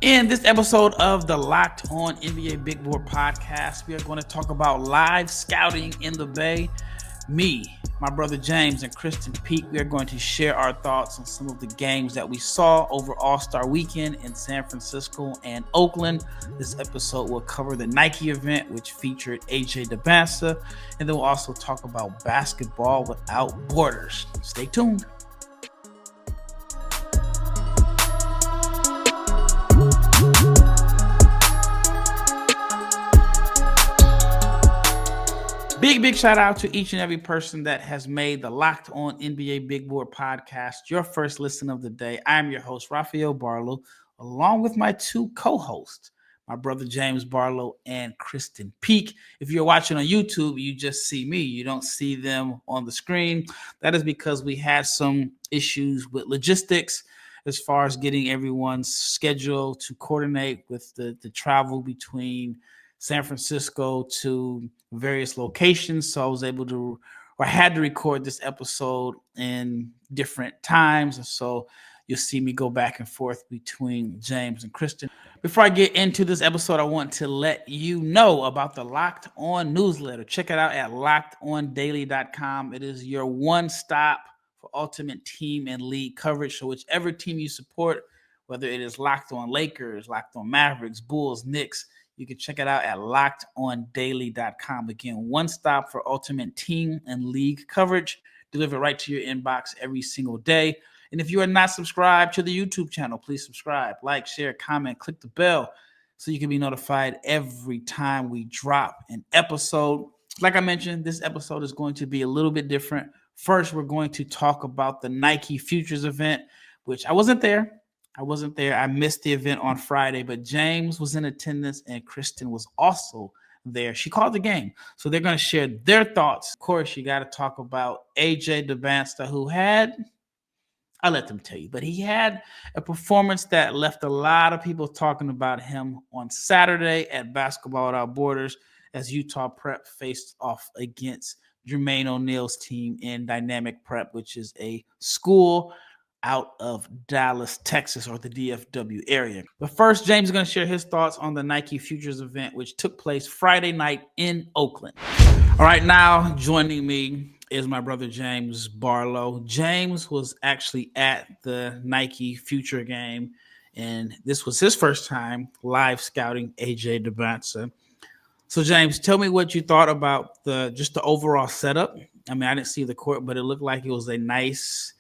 In this episode of the Locked On NBA Big Board podcast, we are going to talk about live scouting in the Bay. Me, my brother James, and Krysten Peek, we are going to share our thoughts on some of the games that we saw over All-Star Weekend in San Francisco and Oakland. This episode will cover the Nike event, which featured AJ Dybantsa, and then we'll also talk about basketball without borders. Stay tuned. Big shout out to each and every person that has made the Locked On NBA Big Board podcast your first listen of the day. I am your host, Rafael Barlowe, along with my two co-hosts, my brother James Barlowe and Krysten Peek. If you're watching on YouTube, you just see me. You don't see them on the screen. That is because we had some issues with logistics as far as getting everyone's schedule to coordinate with the travel between San Francisco to various locations. So I was able to, or I had to record this episode in different times. And so you'll see me go back and forth between James and Krysten. Before I get into this episode, I want to let you know about the Locked On newsletter. Check it out at lockedondaily.com. It is your one stop for ultimate team and league coverage. So whichever team you support, whether it is Locked On Lakers, Locked On Mavericks, Bulls, Knicks, you can check it out at lockedondaily.com. Again, one stop for ultimate team and league coverage, delivered right to your inbox every single day. And if you are not subscribed to the YouTube channel, please subscribe, like, share, comment, click the bell so you can be notified every time we drop an episode. Like I mentioned, this episode is going to be a little bit different. First, we're going to talk about the Nike Futures event, which I wasn't there. I missed the event on Friday, but James was in attendance and Krysten was also there. She called the game. So they're going to share their thoughts. Of course, you got to talk about AJ Dybantsa, who had, I'll let them tell you, but he had a performance that left a lot of people talking about him on Saturday at Basketball Without Borders as Utah Prep faced off against Jermaine O'Neal's team in Dynamic Prep, which is a school out of Dallas, Texas, or the DFW area. But first, James is going to share his thoughts on the Nike Futures event, which took place Friday night in Oakland. All right, now joining me is my brother James Barlowe. James was actually at the Nike Future game, and this was his first time live scouting AJ Dybantsa. So, James, tell me what you thought about the overall setup. I mean, I didn't see the court, but it looked like it was a nice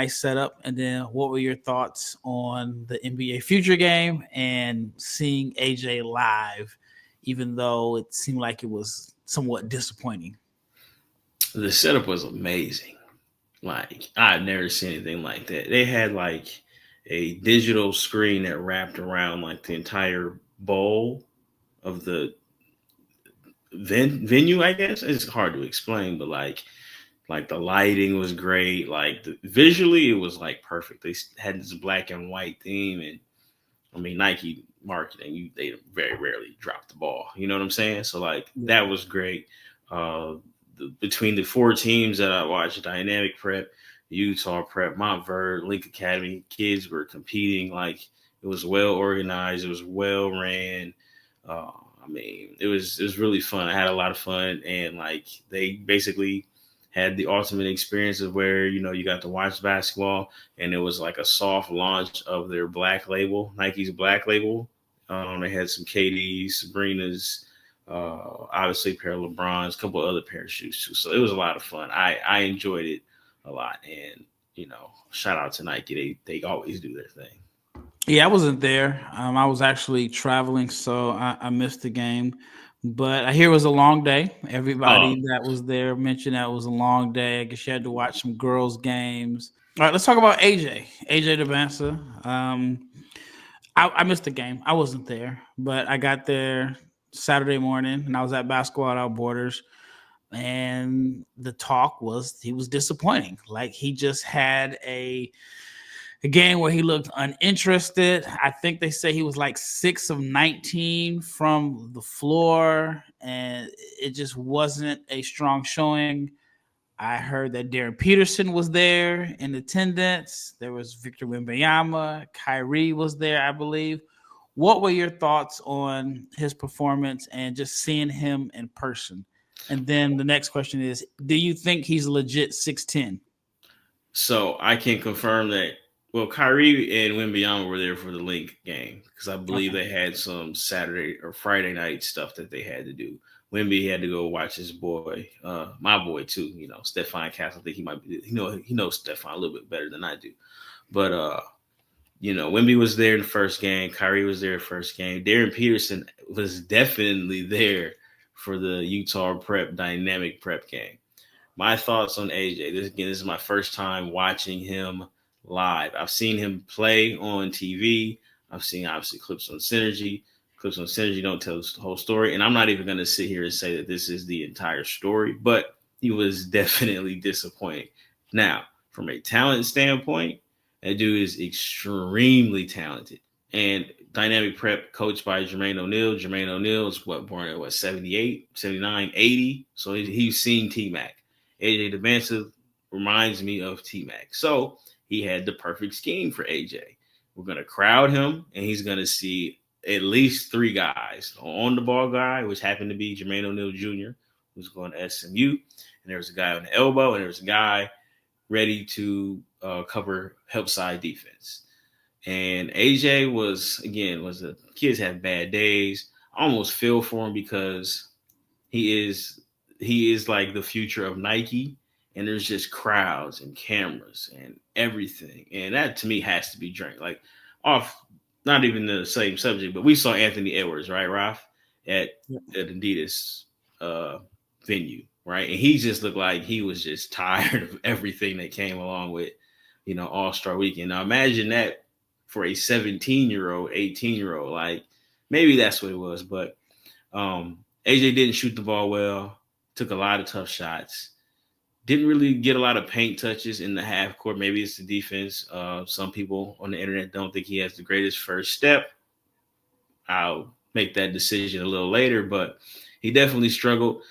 setup. And then what were your thoughts on the NBA Future game and seeing AJ live, even though it seemed like it was somewhat disappointing? The setup was amazing. Like, I've never seen anything like that. They had like a digital screen that wrapped around like the entire bowl of the venue, I guess. It's hard to explain, but like the lighting was great. Like visually, it was like perfect. They had this black and white theme, and I mean Nike marketing. They very rarely drop the ball. You know what I'm saying? So like that was great. Between the four teams that I watched, Dynamic Prep, Utah Prep, Montverde, Link Academy, kids were competing. Like it was well organized. It was well ran. I mean, it was really fun. I had a lot of fun, and like they basically had the ultimate experience of where you got to watch basketball, and it was like a soft launch of their black label, Nike's black label. They had some KDs, Sabrina's, obviously a pair of LeBrons, a couple of other pair of shoes too. So it was a lot of fun. I enjoyed it a lot, and shout out to Nike. They always do their thing. Yeah, I wasn't there. I was actually traveling, so I missed the game. But I hear it was a long day. Oh, Everybody that was there mentioned that it was a long day. I guess you had to watch some girls' games. All right, let's talk about AJ Dybantsa. I missed the game. I wasn't there, but I got there Saturday morning, and I was at Basketball Without Borders. And the talk was he was disappointing. Like he just had a game where he looked uninterested. I think they say he was like 6 of 19 from the floor, and it just wasn't a strong showing. I heard that Darren Peterson was there in attendance. There was Victor Wembanyama. Kyrie was there, I believe. What were your thoughts on his performance and just seeing him in person? And then the next question is, do you think he's legit 6'10"? So I can confirm that. Well, Kyrie and Wembanyama were there for the Link game because I believe Okay. they had some Saturday or Friday night stuff that they had to do. Wemby had to go watch his boy, my boy too. You know, Stephon Castle. I think he might be. He knows Stephon a little bit better than I do. But Wemby was there in the first game. Kyrie was there first game. Darren Peterson was definitely there for the Utah prep dynamic prep game. My thoughts on AJ. This is my first time watching him live. I've seen him play on TV. I've seen obviously clips on Synergy. Clips on Synergy don't tell the whole story. And I'm not even going to sit here and say that this is the entire story, but he was definitely disappointing. Now, from a talent standpoint, that dude is extremely talented. And dynamic prep coached by Jermaine O'Neal. Jermaine O'Neal is born at 78, 79, 80. So he's seen T-Mac. AJ Dybantsa reminds me of T-Mac. So he had the perfect scheme for AJ. We're going to crowd him, and he's going to see at least three guys. On the ball guy, which happened to be Jermaine O'Neal Jr., who's going to SMU. And there was a guy on the elbow, and there was a guy ready to cover help side defense. And AJ kids have bad days. I almost feel for him because he is like the future of Nike, and there's just crowds and cameras and everything. And that to me has to be draining. Like off, not even the same subject, but we saw Anthony Edwards, right, Ralph, at Adidas venue, right? And he just looked like he was just tired of everything that came along with, All-Star Weekend. Now imagine that for a 17-year-old, 18-year-old, like maybe that's what it was. But AJ didn't shoot the ball well, took a lot of tough shots, didn't really get a lot of paint touches in the half court. Maybe it's the defense. Some people on the internet don't think he has the greatest first step. I'll make that decision a little later, but he definitely struggled.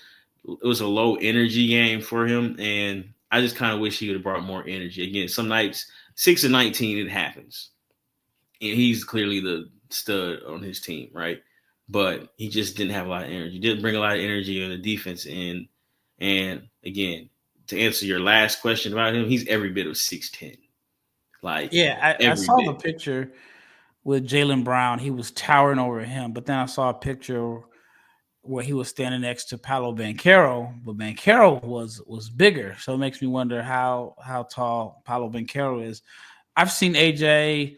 It was a low energy game for him, and I just kind of wish he would have brought more energy. Again, some nights, 6-19, it happens. And he's clearly the stud on his team, right? But he just didn't have a lot of energy. Didn't bring a lot of energy on the defense end. And again, to answer your last question about him, he's every bit of 6'10". Like, Yeah, I saw the picture with Jaylen Brown. He was towering over him, but then I saw a picture where he was standing next to Paolo Banchero, but Banchero was bigger. So it makes me wonder how tall Paolo Banchero is. I've seen AJ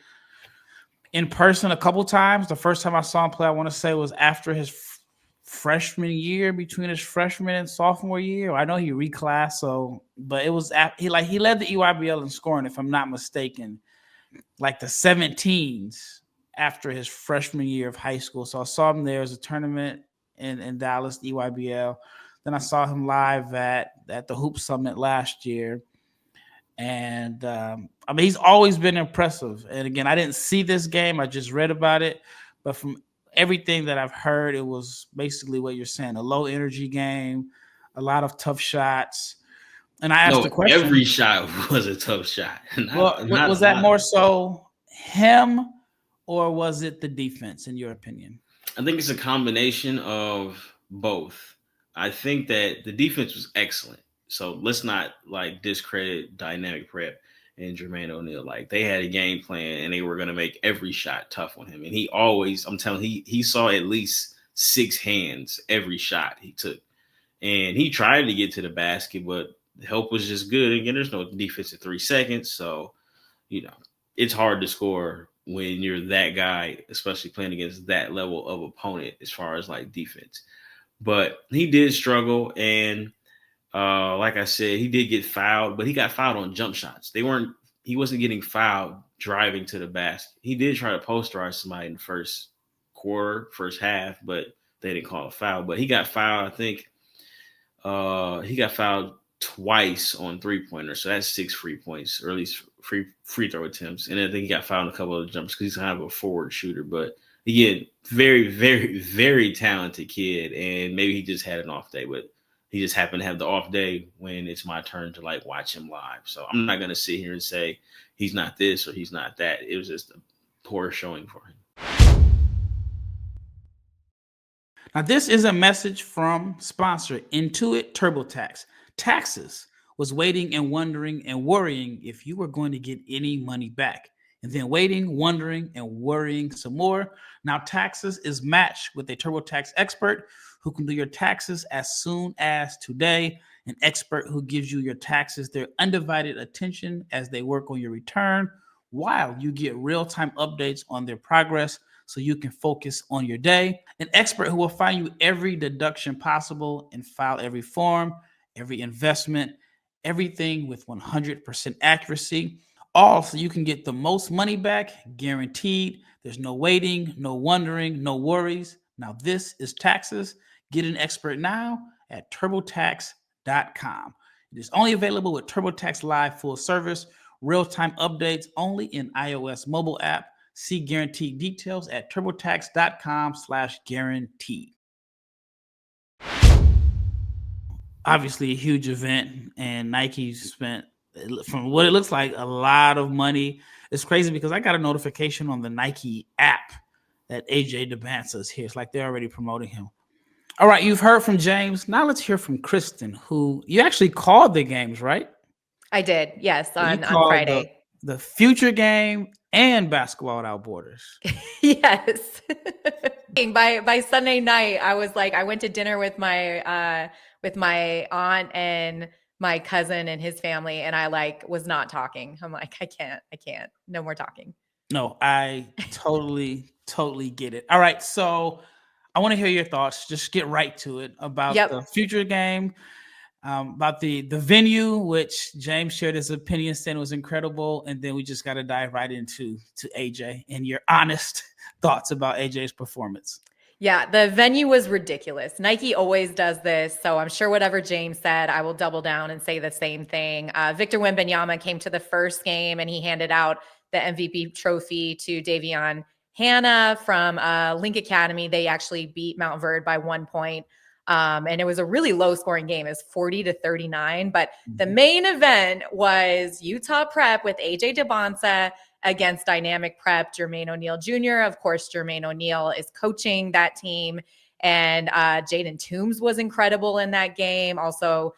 in person a couple times. The first time I saw him play, I want to say, was after his freshman year, between his freshman and sophomore year. I know he reclassed, but it was he led the EYBL in scoring, if I'm not mistaken, like the 17s after his freshman year of high school. So I saw him there as a tournament in Dallas, the EYBL. Then I saw him live at the Hoop Summit last year. And he's always been impressive. And again, I didn't see this game. I just read about it. But from everything that I've heard, it was basically what you're saying, a low energy game, a lot of tough shots. And I asked the question. Every shot was a tough shot. Was that more so him, or was it the defense, in your opinion? I think it's a combination of both. I think that the defense was excellent. So let's not discredit dynamic prep and Jermaine O'Neal. Like, they had a game plan and they were going to make every shot tough on him. And he always, I'm telling you, he saw at least 6 hands every shot he took. And he tried to get to the basket, but the help was just good. Again, there's no defense at 3 seconds. So, it's hard to score when you're that guy, especially playing against that level of opponent as far as defense. But he did struggle, and like I said, he did get fouled, but he got fouled on jump shots. He wasn't getting fouled driving to the basket. He did try to posterize somebody in the first quarter, first half, but they didn't call a foul. But he got fouled, I think he got fouled twice on 3-pointers. So that's 6 free points, or at least free throw attempts. And I think he got fouled on a couple of jumps because he's kind of a forward shooter. But again, very, very, very talented kid. And maybe he just had an off day. But He just happened to have the off day when it's my turn to like watch him live. So I'm not gonna sit here and say he's not this or he's not that. It was just a poor showing for him. Now, this is a message from sponsor Intuit TurboTax. Taxes was waiting and wondering and worrying if you were going to get any money back. And then waiting, wondering, and worrying some more. Now, Taxes is matched with a TurboTax expert who can do your taxes as soon as today. An expert who gives you your taxes their undivided attention as they work on your return, while you get real-time updates on their progress so you can focus on your day. An expert who will find you every deduction possible and file every form, every investment, everything with 100% accuracy, all so you can get the most money back guaranteed. There's no waiting, no wondering, no worries. Now, this is Taxes. Get an expert now at turbotax.com. It is only available with TurboTax Live full service, real-time updates only in iOS mobile app. See guaranteed details at turbotax.com/guarantee. Obviously, a huge event, and Nike spent, from what it looks like, a lot of money. It's crazy because I got a notification on the Nike app that AJ Dybantsa is here. It's like they're already promoting him. All right, you've heard from James. Now let's hear from Krysten, who you actually called the games, right? I did, yes, You on called Friday. the future game and Basketball Without Borders. Yes. By Sunday night, I was like, I went to dinner with my aunt and my cousin and his family, and I like was not talking. I'm like, I can't, no more talking. No, I totally get it. All right, so I want to hear your thoughts. Just get right to it about the future game, about the venue, which James shared his opinion, saying it was incredible, and then we just got to dive right into AJ and your honest thoughts about AJ's performance. Yeah, the venue was ridiculous. Nike always does this, so I'm sure whatever James said, I will double down and say the same thing. Victor Wembanyama came to the first game, and he handed out the MVP trophy to Davion Hannah from Link Academy. They actually beat Mount Verde by 1 point. And it was a really low scoring game. It was 40-39. But the main event was Utah Prep with AJ Dybantsa against Dynamic Prep, Jermaine O'Neal Jr. Of course, Jermaine O'Neal is coaching that team. And Jaden Toombs was incredible in that game. Also,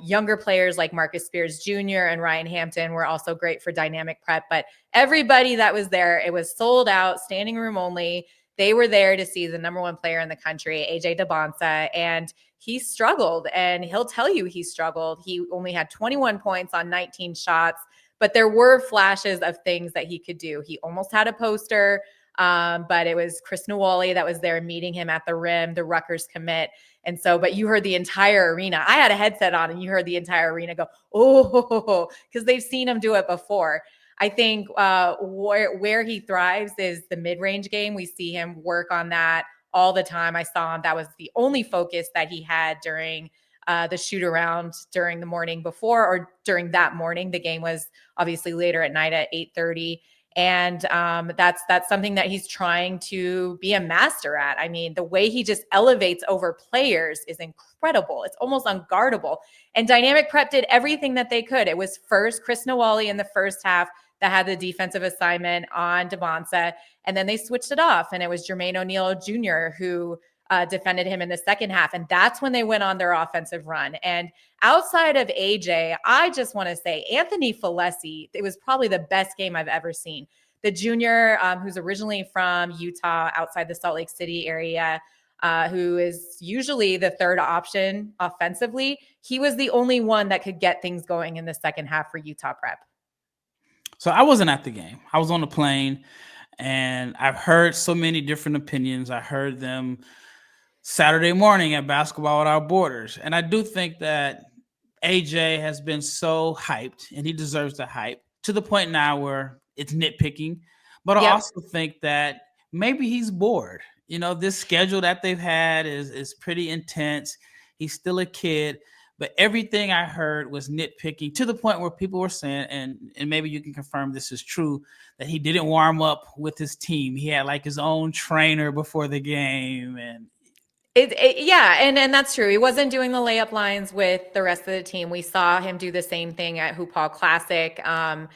younger players like Marcus Spears Jr. and Ryan Hampton were also great for Dynamic Prep. But everybody that was there, it was sold out, standing room only. They were there to see the number one player in the country, AJ Dybantsa, and he struggled, and he'll tell you he struggled. He only had 21 points on 19 shots, but there were flashes of things that he could do. He almost had a poster, but it was Chris Nwali that was there meeting him at the rim, the Rutgers commit. And so, but you heard the entire arena. I had a headset on, and you heard the entire arena go, oh, because they've seen him do it before. I think where he thrives is the mid-range game. We see him work on that all the time. I saw him. That was the only focus that he had during the shoot around during the morning before, or during that morning. The game was obviously later at night at 8:30. And that's something that he's trying to be a master at. I mean, the way he just elevates over players is incredible. It's almost unguardable. And Dynamic Prep did everything that they could. It was first Chris Nwali in the first half that had the defensive assignment on Dybantsa, and then they switched it off, and it was Jermaine O'Neal Jr. who defended him in the second half, and that's when they went on their offensive run. And outside of AJ, I just want to say Anthony Falesi, it was probably the best game I've ever seen. The junior, who's originally from Utah, outside the Salt Lake City area, who is usually the third option offensively, he was the only one that could get things going in the second half for Utah Prep. So I wasn't at the game. I was on the plane, and I've heard so many different opinions. I heard them Saturday morning at Basketball Without Borders. And I do think that AJ has been so hyped, and he deserves the hype, to the point now where it's nitpicking. But I also think that maybe he's bored. You know, this schedule that they've had is pretty intense. He's still a kid. But everything I heard was nitpicking, to the point where people were saying, and maybe you can confirm this is true, that he didn't warm up with his team. He had like his own trainer before the game. And Yeah, and that's true. He wasn't doing the layup lines with the rest of the team. We saw him do the same thing at Hoop Hall Classic. And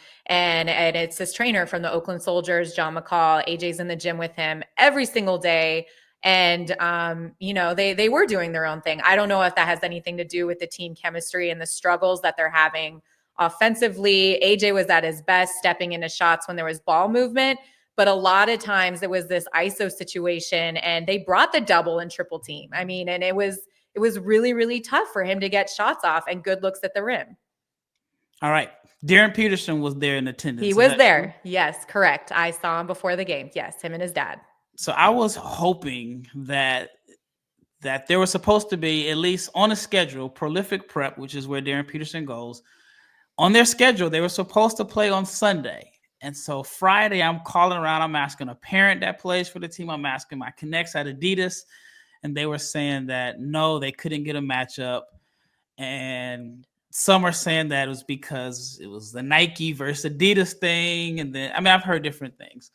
it's his trainer from the Oakland Soldiers, John McCall. AJ's in the gym with him every single day. And they were doing their own thing. I don't know if that has anything to do with the team chemistry and the struggles that they're having offensively. AJ was at his best stepping into shots when there was ball movement. But a lot of times it was this ISO situation and they brought the double and triple team. I mean, and it was really, really tough for him to get shots off and good looks at the rim. All right. Darren Peterson was there in attendance. He was there. True? Yes, correct. I saw him before the game. Yes, him and his dad. So I was hoping that there was supposed to be, at least on a schedule, Prolific Prep, which is where Darren Peterson goes. On their schedule, they were supposed to play on Sunday. And so Friday, I'm calling around. I'm asking a parent that plays for the team. I'm asking my connects at Adidas. And they were saying that, no, they couldn't get a matchup. And some are saying that it was because it was the Nike versus Adidas thing. And then, I've heard different things.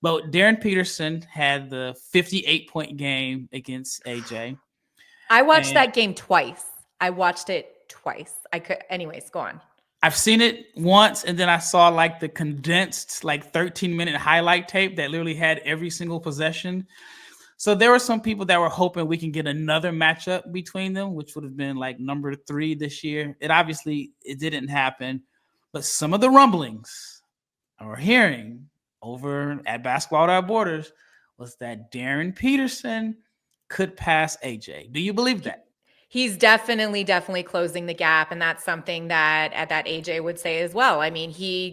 But Darren Peterson had the 58-point game against AJ. I watched that game twice. I watched it twice. Anyways, go on. I've seen it once, and then I saw like the condensed 13-minute highlight tape that literally had every single possession. So there were some people that were hoping we can get another matchup between them, which would have been like number 3 this year. It didn't happen. But some of the rumblings I were hearing over at Basketball Without Borders was that Darren Peterson could pass AJ. Do you believe that? He's definitely closing the gap. And that's something that AJ would say as well. I mean, he'll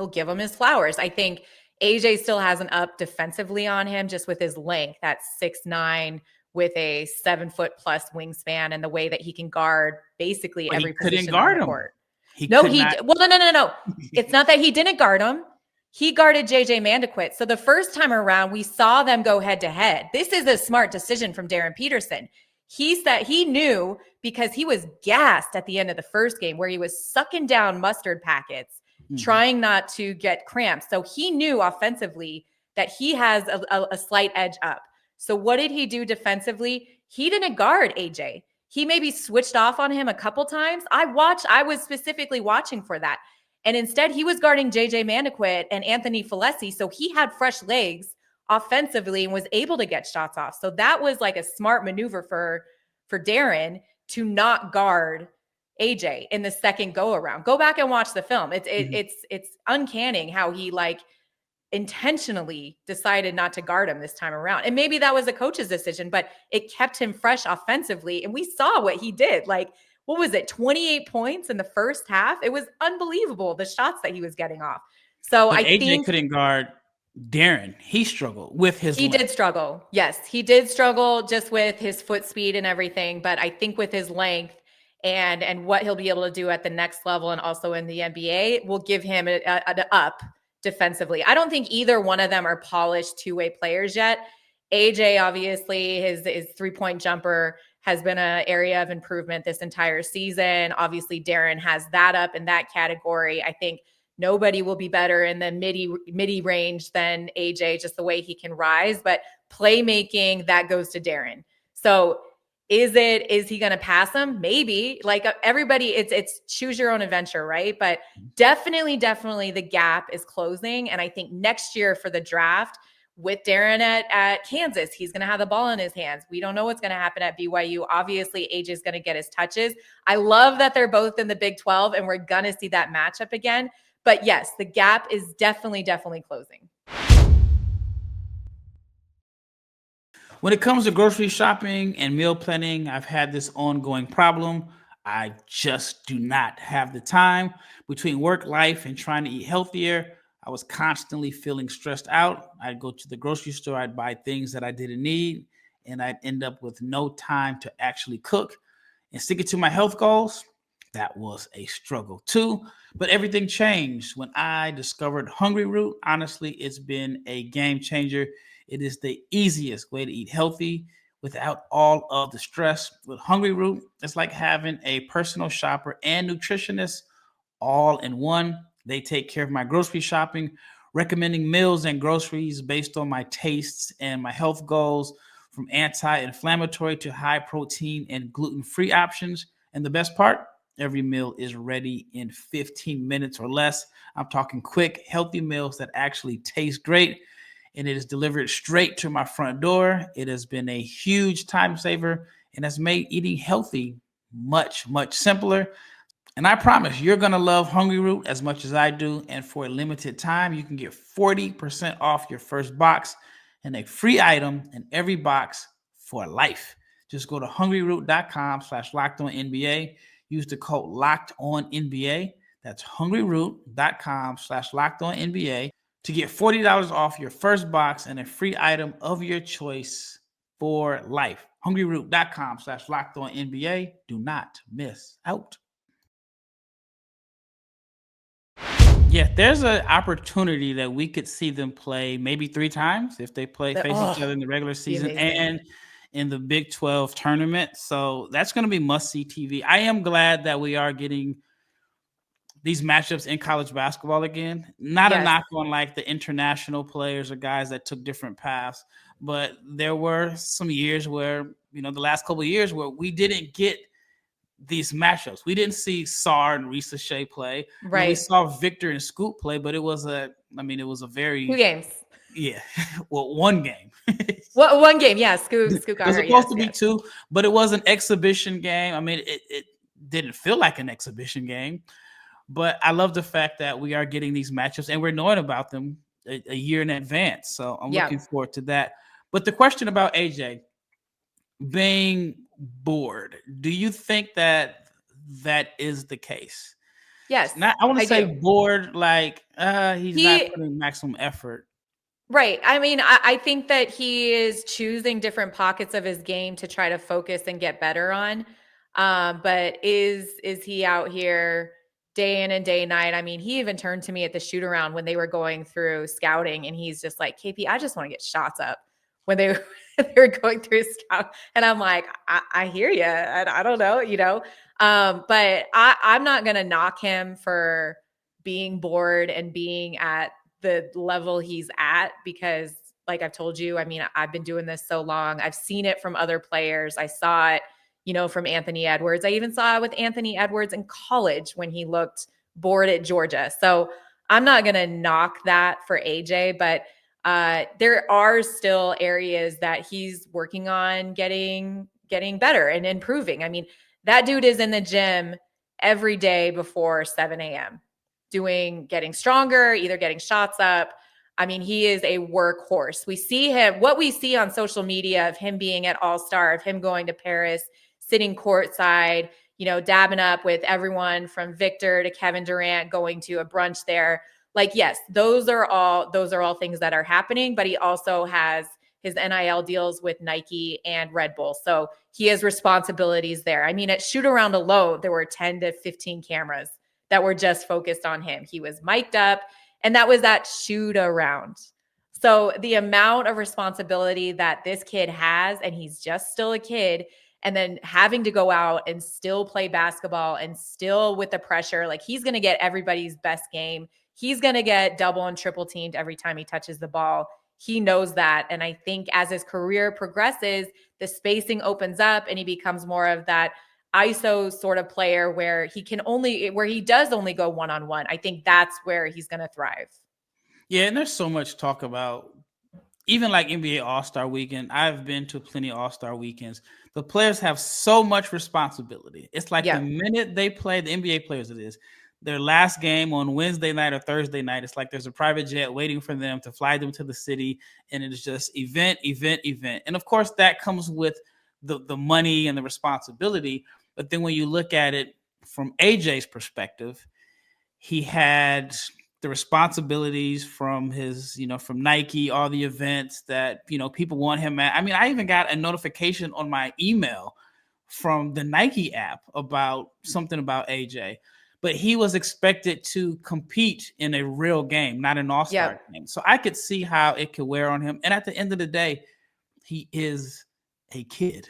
give him his flowers. I think AJ still has an up defensively on him just with his length. That's 6'9" with a 7-foot plus wingspan and the way that he can guard basically every position on the court. No. It's not that he didn't guard him. He guarded JJ Mandaquit. So the first time around, we saw them go head to head. This is a smart decision from Darren Peterson. He said he knew because he was gassed at the end of the first game where he was sucking down mustard packets, trying not to get cramps. So he knew offensively that he has a slight edge up. So what did he do defensively? He didn't guard AJ. He maybe switched off on him a couple times. I was specifically watching for that. And instead he was guarding JJ Mandaquit and Anthony Falesi. So he had fresh legs offensively and was able to get shots off. So that was like a smart maneuver for Darren to not guard AJ in the second go around. Go back and watch the film. It's uncanny how he intentionally decided not to guard him this time around. And maybe that was a coach's decision, but it kept him fresh offensively. And we saw what he did. What was it? 28 points in the first half. It was unbelievable, the shots that he was getting off. So but I AJ think couldn't guard Darren. He struggled with his length. Did struggle. Yes, he did struggle just with his foot speed and everything. But I think with his length and what he'll be able to do at the next level and also in the NBA will give him an up defensively. I don't think either one of them are polished two-way players yet. AJ, obviously, his 3-point jumper has been an area of improvement this entire season. Obviously, Darren has that up in that category. I think nobody will be better in the midi range than AJ, just the way he can rise. But playmaking, that goes to Darren. So is he going to pass him? Maybe. Everybody, it's choose your own adventure, right? But definitely the gap is closing. And I think next year for the draft, with Darren at Kansas, he's going to have the ball in his hands. We don't know what's going to happen at BYU. Obviously, AJ is going to get his touches. I love that they're both in the Big 12, and we're going to see that matchup again. But yes, the gap is definitely closing. When it comes to grocery shopping and meal planning, I've had this ongoing problem. I just do not have the time between work life and trying to eat healthier. I was constantly feeling stressed out. I'd go to the grocery store, I'd buy things that I didn't need, and I'd end up with no time to actually cook and stick it to my health goals. That was a struggle too, but everything changed when I discovered Hungry Root. Honestly, it's been a game changer. It is the easiest way to eat healthy without all of the stress. With Hungry Root, it's like having a personal shopper and nutritionist all in one. They take care of my grocery shopping, recommending meals and groceries based on my tastes and my health goals, from anti-inflammatory to high protein and gluten-free options. And the best part, every meal is ready in 15 minutes or less. I'm talking quick, healthy meals that actually taste great, and it is delivered straight to my front door. It has been a huge time saver and has made eating healthy much, much simpler. And I promise you're going to love Hungry Root as much as I do. And for a limited time, you can get 40% off your first box and a free item in every box for life. Just go to hungryroot.com/lockedonnba. Use the code LOCKEDONNBA. That's hungryroot.com/lockedonnba to get $40 off your first box and a free item of your choice for life. hungryroot.com/lockedonnba. Do not miss out. Yeah, there's an opportunity that we could see them play maybe 3 times if they face each other in the regular season and in the Big 12 tournament. So that's going to be must-see TV. I am glad that we are getting these matchups in college basketball again. Not a knock on like the international players or guys that took different paths, but there were some years where, the last couple of years where we didn't get these matchups. We didn't see Sar and Risa Shea play. Right. We saw Victor and Scoot play, but it was a very 2 games. Yeah. Well, 1 game. Well, 1 game. Yeah. Scoot got it was hurt. supposed to be 2, but it was an exhibition game. I mean, it didn't feel like an exhibition game, but I love the fact that we are getting these matchups and we're knowing about them a year in advance. So I'm looking forward to that. But the question about AJ being bored, do you think that is the case? Yes. I want to say bored, like he's not putting maximum effort. Right. I mean, I think that he is choosing different pockets of his game to try to focus and get better on. But is he out here day in and day night? I mean, he even turned to me at the shoot around when they were going through scouting, and he's just like, KP, I just want to get shots up when they were going through scout. And I'm like, I hear you. I don't know, but I'm not going to knock him for being bored and being at the level he's at, because like I've told you, I mean, I've been doing this so long. I've seen it from other players. I saw it, from Anthony Edwards. I even saw it with Anthony Edwards in college when he looked bored at Georgia. So I'm not going to knock that for AJ, but there are still areas that he's working on getting better and improving. I mean, that dude is in the gym every day before 7 a.m. getting stronger, either getting shots up. I mean, he is a workhorse. We see him, what we see on social media of him being at All-Star, of him going to Paris, sitting courtside, dabbing up with everyone from Victor to Kevin Durant, going to a brunch there. Like, yes, those are all things that are happening, but he also has his NIL deals with Nike and Red Bull. So he has responsibilities there. I mean, at shoot around alone, there were 10 to 15 cameras that were just focused on him. He was mic'd up, and that was that shoot around. So the amount of responsibility that this kid has, and he's just still a kid, and then having to go out and still play basketball and still with the pressure, like he's going to get everybody's best game. He's going to get double and triple teamed every time he touches the ball. He knows that. And I think as his career progresses, the spacing opens up and he becomes more of that ISO sort of player where he does only go one-on-one. I think that's where he's going to thrive. Yeah. And there's so much talk about even like NBA All-Star Weekend. I've been to plenty of All-Star Weekends. The players have so much responsibility. It's like the minute they play, the NBA players, it is their last game on Wednesday night or Thursday night. It's like there's a private jet waiting for them to fly them to the city. And it is just event. And of course that comes with the money and the responsibility. But then when you look at it from AJ's perspective, he had the responsibilities from his, from Nike, all the events that, people want him at. I mean, I even got a notification on my email from the Nike app about something about AJ, but he was expected to compete in a real game, not an all-star game. So I could see how it could wear on him. And at the end of the day, he is a kid.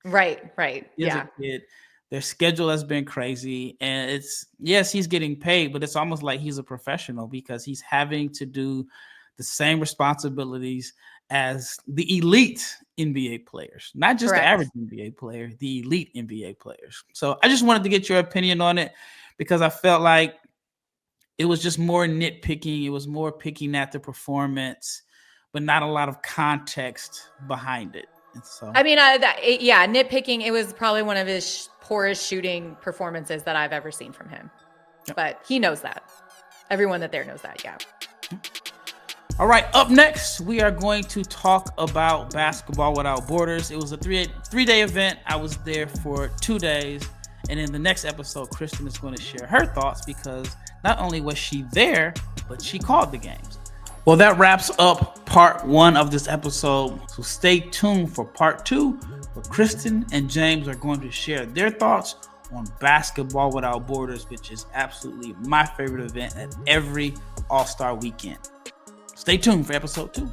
Right. He is a kid. Their schedule has been crazy, and he's getting paid, but it's almost like he's a professional because he's having to do the same responsibilities as the elite NBA players, not just Correct. the average NBA player, the elite NBA players. So I just wanted to get your opinion on it because I felt like it was just more nitpicking. It was more picking at the performance, but not a lot of context behind it. And so, I mean, nitpicking. It was probably one of his poorest shooting performances that I've ever seen from him. Yep. But he knows that. Everyone that there knows that. Yeah. All right, up next, we are going to talk about Basketball Without Borders. It was a three-day event. I was there for 2 days. And in the next episode, Krysten is going to share her thoughts because not only was she there, but she called the games. Well, that wraps up part 1 of this episode. So stay tuned for part 2, where Krysten and James are going to share their thoughts on Basketball Without Borders, which is absolutely my favorite event at every All-Star weekend. Stay tuned for episode 2.